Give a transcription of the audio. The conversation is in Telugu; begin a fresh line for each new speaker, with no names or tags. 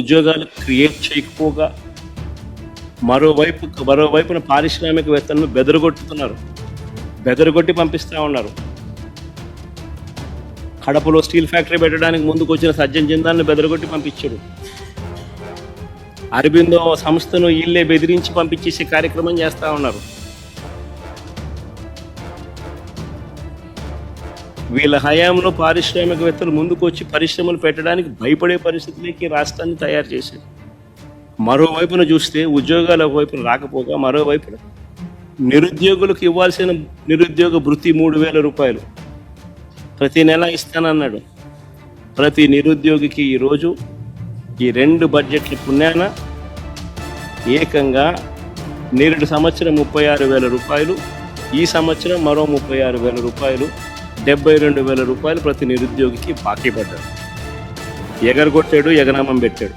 ఉద్యోగాలు క్రియేట్ చేయకపోగా మరోవైపున పారిశ్రామికవేత్తలను బెదరగొట్టి పంపిస్తూ ఉన్నారు. కడపలో స్టీల్ ఫ్యాక్టరీ పెట్టడానికి ముందుకు వచ్చిన సజ్జన్ జిందాల్ని బెదరగొట్టి పంపించాడు. అరబిందో సంస్థను వీళ్ళే బెదిరించి పంపించేసే కార్యక్రమం చేస్తూ ఉన్నారు. వీళ్ళ హయాంలో పారిశ్రామికవేత్తలు ముందుకు వచ్చి పరిశ్రమలు పెట్టడానికి భయపడే పరిస్థితులకి రాష్ట్రాన్ని తయారు చేశారు. మరోవైపున చూస్తే ఉద్యోగాలు ఒకవైపున రాకపోగా మరోవైపున నిరుద్యోగులకు ఇవ్వాల్సిన నిరుద్యోగ భృతి 3,000 రూపాయలు ప్రతి నెల ఇస్తానన్నాడు. ప్రతి నిరుద్యోగికి ఈరోజు ఈ 2 బడ్జెట్ల పుణ్యాన ఏకంగా నేరుడు సంవత్సరం 36,000 రూపాయలు, ఈ సంవత్సరం మరో 36,000 రూపాయలు, 72,000 రూపాయలు ప్రతి నిరుద్యోగికి బాకీ పడ్డాడు. ఎగరగొట్టాడు, ఎగనామం పెట్టాడు.